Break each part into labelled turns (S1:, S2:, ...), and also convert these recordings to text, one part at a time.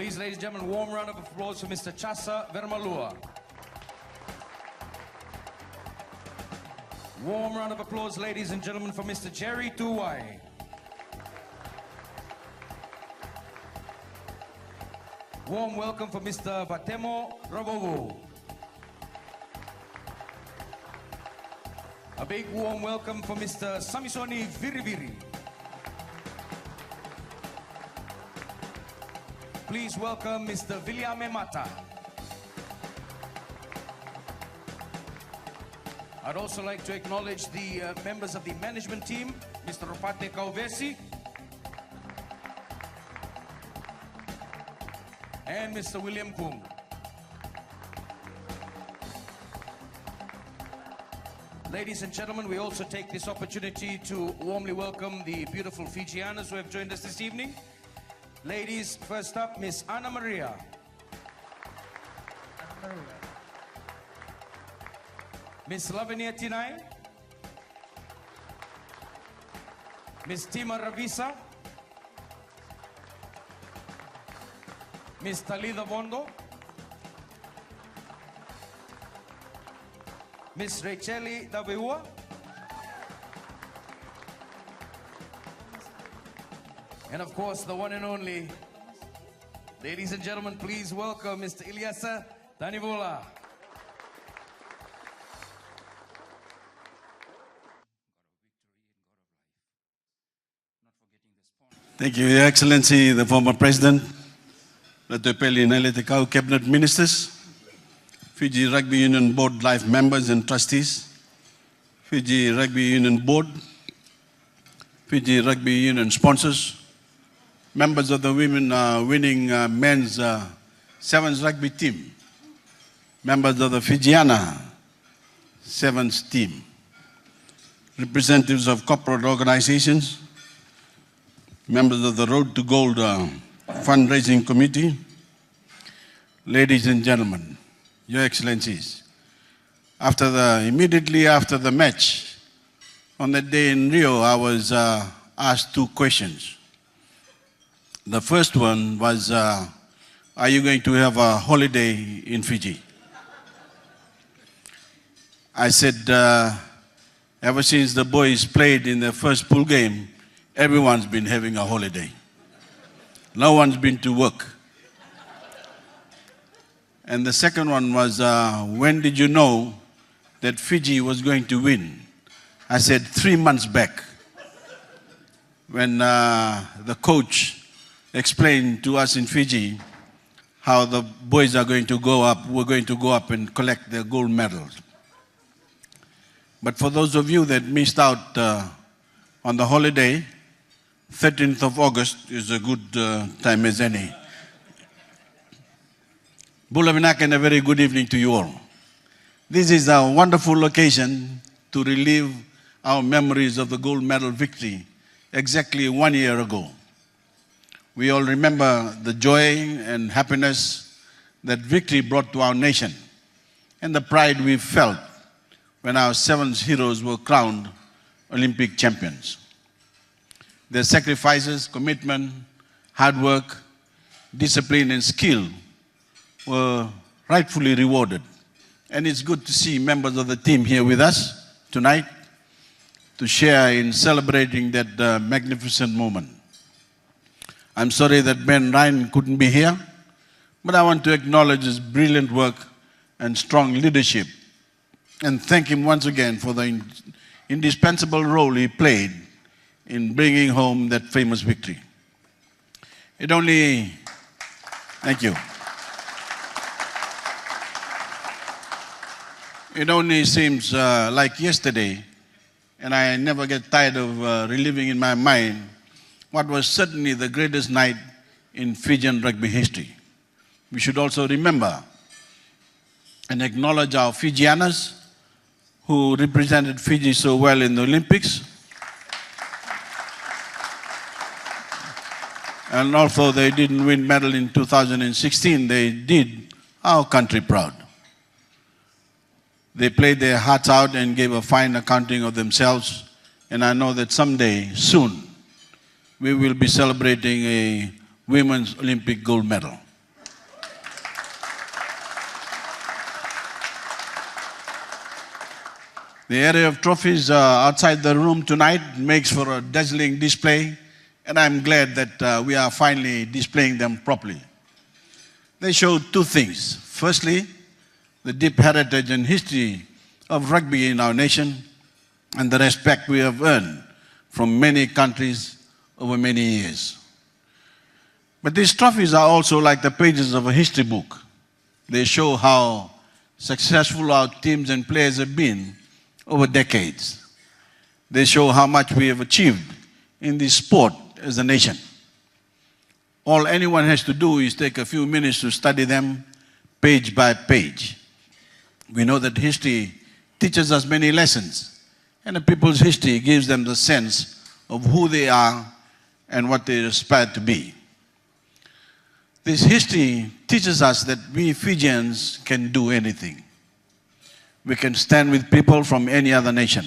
S1: Please, ladies and gentlemen, warm round of applause for Mr. Chasa Vermalua. Warm round of applause, ladies and gentlemen, for Mr. Jerry Tuwai. Warm welcome for Mr. Batemo Ravovo. A big warm welcome for Mr. Samisoni Viriviri. Please welcome Mr. Viliame Mata. I'd also like to acknowledge the members of the management team, Mr. Ropate Kauvesi and Mr. William Kung. Ladies and gentlemen, we also take this opportunity to warmly welcome the beautiful Fijianas who have joined us this evening. Ladies, first up, Miss Anna Maria. Miss Lavinia Tinai. Miss Tima Ravisa. Miss Talida Bondo. Miss Racheli Dabeua. And of course, the one and only, ladies and gentlemen, please welcome Mr. Ilyasa Tanivola.
S2: Thank you, Your Excellency, the former President, Letopeli Neletekau Cabinet Ministers, Fiji Rugby Union Board Life members and trustees, Fiji Rugby Union Board, Fiji Rugby Union sponsors, members of the winning men's sevens rugby team, members of the Fijiana sevens team, representatives of corporate organizations, members of the Road to Gold fundraising committee, ladies and gentlemen, Your Excellencies, immediately after the match, on that day in Rio, I was asked two questions. The first one was, are you going to have a holiday in Fiji? I said, ever since the boys played in the first pool game, everyone's been having a holiday. No one's been to work. And the second one was, when did you know that Fiji was going to win? I said 3 months back, when the coach explained to us in Fiji how the boys are going to go up, we're going to go up and collect their gold medals. But for those of you that missed out on the holiday, 13th of August is a good time as any. Bulavinak, and a very good evening to you all. This is a wonderful occasion to relive our memories of the gold medal victory exactly 1 year ago. We all remember the joy and happiness that victory brought to our nation and the pride we felt when our sevens heroes were crowned Olympic champions. Their sacrifices, commitment, hard work, discipline and skill were rightfully rewarded. And it's good to see members of the team here with us tonight to share in celebrating that magnificent moment. I'm sorry that Ben Ryan couldn't be here, but I want to acknowledge his brilliant work and strong leadership and thank him once again for the indispensable role he played in bringing home that famous victory. Thank you. It only seems like yesterday, and I never get tired of reliving in my mind what was certainly the greatest night in Fijian rugby history. We should also remember and acknowledge our Fijianas who represented Fiji so well in the Olympics. And although they didn't win medal in 2016, they did our country proud. They played their hearts out and gave a fine accounting of themselves. And I know that someday, soon, we will be celebrating a women's Olympic gold medal. The area of trophies outside the room tonight makes for a dazzling display, and I'm glad that we are finally displaying them properly. They show two things. Firstly, the deep heritage and history of rugby in our nation and the respect we have earned from many countries over many years. But these trophies are also like the pages of a history book. They show how successful our teams and players have been over decades. They show how much we have achieved in this sport as a nation. All anyone has to do is take a few minutes to study them page by page. We know that history teaches us many lessons, and a people's history gives them the sense of who they are and what they aspire to be. This history teaches us that we Fijians can do anything. We can stand with people from any other nation.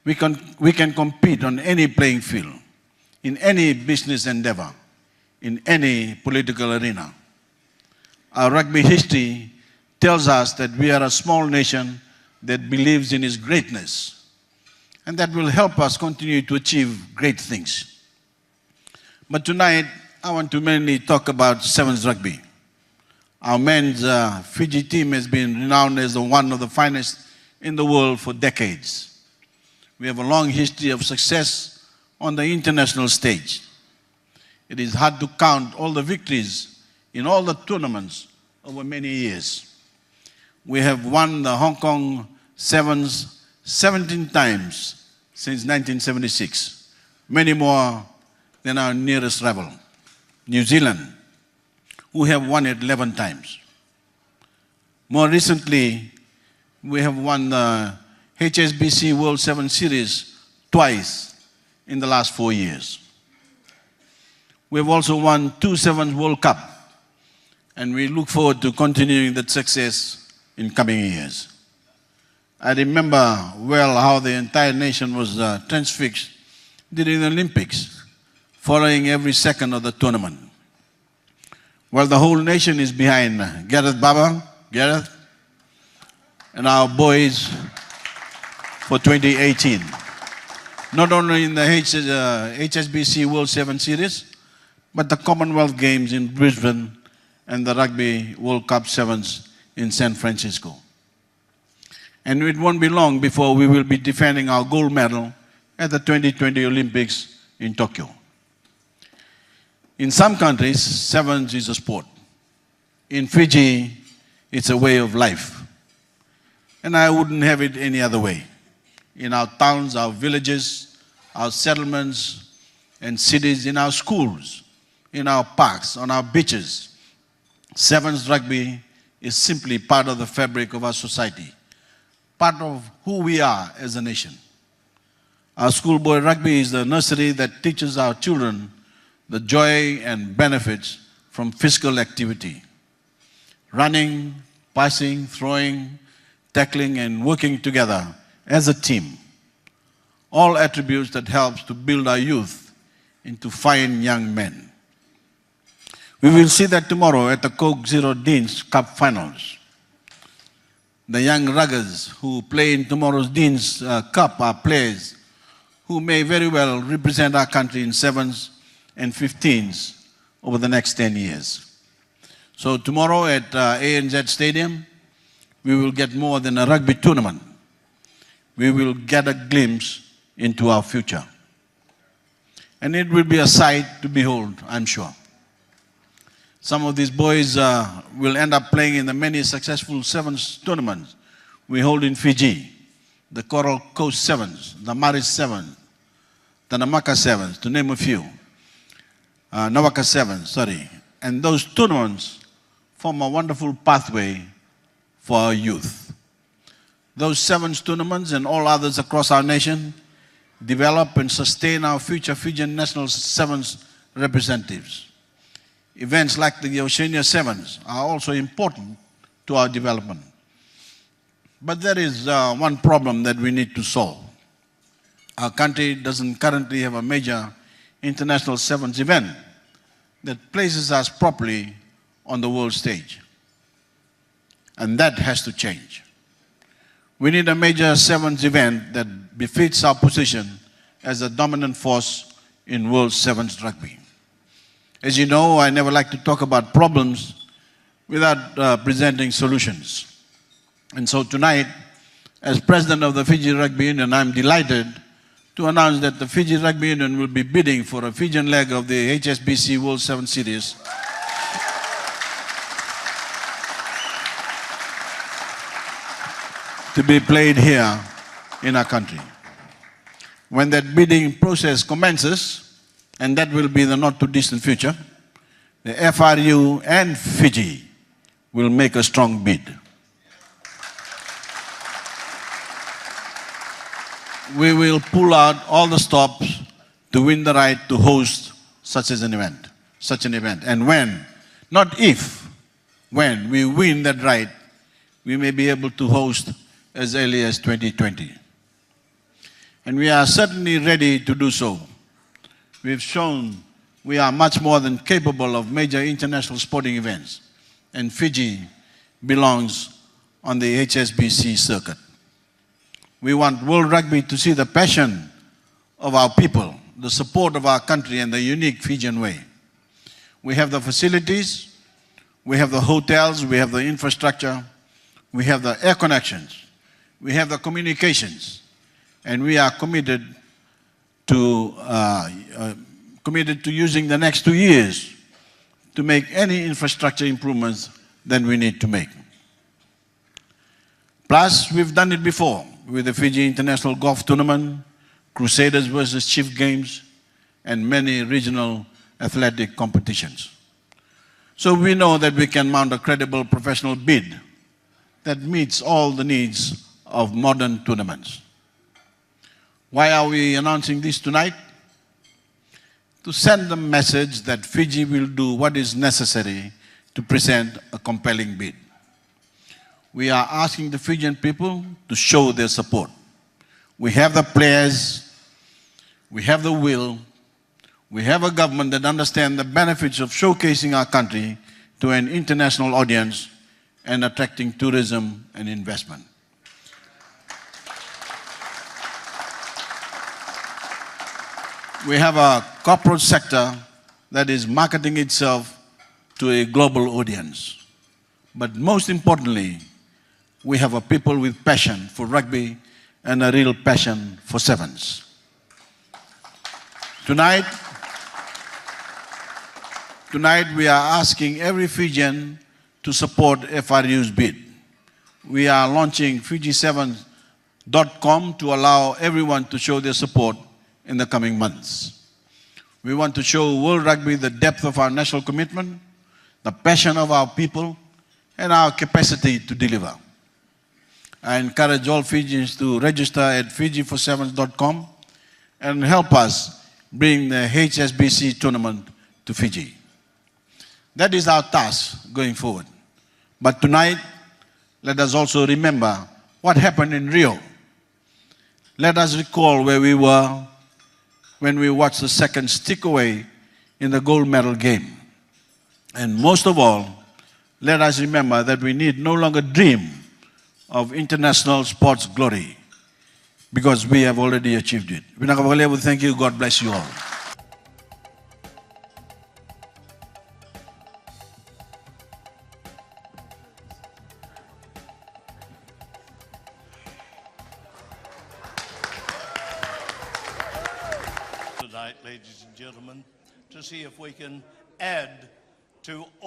S2: We can compete on any playing field, in any business endeavor, in any political arena. Our rugby history tells us that we are a small nation that believes in its greatness, and that will help us continue to achieve great things. But tonight, I want to mainly talk about sevens rugby. Our men's Fiji team has been renowned as one of the finest in the world for decades. We have a long history of success on the international stage. It is hard to count all the victories in all the tournaments over many years. We have won the Hong Kong Sevens 17 times since 1976, many more than our nearest rival, New Zealand, who have won it 11 times. More recently, we have won the HSBC World Sevens Series twice in the last 4 years. We have also won 2 Sevens World Cup, and we look forward to continuing that success in coming years. I remember well how the entire nation was transfixed during the Olympics, following every second of the tournament. Well, the whole nation is behind Gareth Baba, Gareth, and our boys for 2018. Not only in the HSBC World Sevens Series, but the Commonwealth Games in Brisbane and the Rugby World Cup Sevens in San Francisco. And it won't be long before we will be defending our gold medal at the 2020 Olympics in Tokyo. In some countries, sevens is a sport. In Fiji, it's a way of life. And I wouldn't have it any other way. In our towns, our villages, our settlements and cities, in our schools, in our parks, on our beaches, sevens rugby is simply part of the fabric of our society, part of who we are as a nation. Our schoolboy rugby is the nursery that teaches our children the joy and benefits from physical activity. Running, passing, throwing, tackling, and working together as a team. All attributes that help to build our youth into fine young men. We will see that tomorrow at the Coke Zero Deans Cup Finals. The young ruggers who play in tomorrow's Deans Cup are players who may very well represent our country in sevens and 15s over the next 10 years. So tomorrow at ANZ Stadium, we will get more than a rugby tournament. We will get a glimpse into our future. And it will be a sight to behold, I'm sure. Some of these boys will end up playing in the many successful sevens tournaments we hold in Fiji, the Coral Coast Sevens, the Maris Sevens, the Namaka Sevens, to name a few. Nawaka Sevens, sorry. And those tournaments form a wonderful pathway for our youth. Those sevens tournaments and all others across our nation develop and sustain our future Fijian national sevens representatives. Events like the Oceania Sevens are also important to our development. But there is one problem that we need to solve. Our country doesn't currently have a major international sevens event that places us properly on the world stage. And that has to change. We need a major sevens event that befits our position as a dominant force in World Sevens Rugby. As you know, I never like to talk about problems without presenting solutions. And so tonight, as President of the Fiji Rugby Union, I'm delighted to announce that the Fiji Rugby Union will be bidding for a Fijian leg of the HSBC World Sevens Series to be played here in our country. When that bidding process commences, and that will be in the not too distant future, the FRU and Fiji will make a strong bid. We will pull out all the stops to win the right to host such an event. And when, not if, when we win that right, we may be able to host as early as 2020. And we are certainly ready to do so. We've shown we are much more than capable of major international sporting events, and Fiji belongs on the HSBC circuit. We want World Rugby to see the passion of our people, the support of our country, and the unique Fijian way. We have the facilities, we have the hotels, we have the infrastructure, we have the air connections, we have the communications, and we are committed to using the next 2 years to make any infrastructure improvements that we need to make. Plus, we've done it before with the Fiji International Golf Tournament, Crusaders versus Chief Games, and many regional athletic competitions. So we know that we can mount a credible professional bid that meets all the needs of modern tournaments. Why are we announcing this tonight? To send the message that Fiji will do what is necessary to present a compelling bid. We are asking the Fijian people to show their support. We have the players, we have the will, we have a government that understands the benefits of showcasing our country to an international audience and attracting tourism and investment. We have a corporate sector that is marketing itself to a global audience. But most importantly, we have a people with passion for rugby and a real passion for sevens. Tonight we are asking every Fijian to support FRU's bid. We are launching Fiji7.com to allow everyone to show their support in the coming months. We want to show World Rugby the depth of our national commitment, the passion of our people, and our capacity to deliver. I encourage all Fijians to register at Fiji47.com and help us bring the HSBC tournament to Fiji. That is our task going forward. But tonight, let us also remember what happened in Rio. Let us recall where we were when we watched the second stick away in the gold medal game. And most of all, let us remember that we need no longer dream of international sports glory, because we have already achieved it. Thank you. God bless you all.
S3: Tonight, ladies and gentlemen, to see if we can add to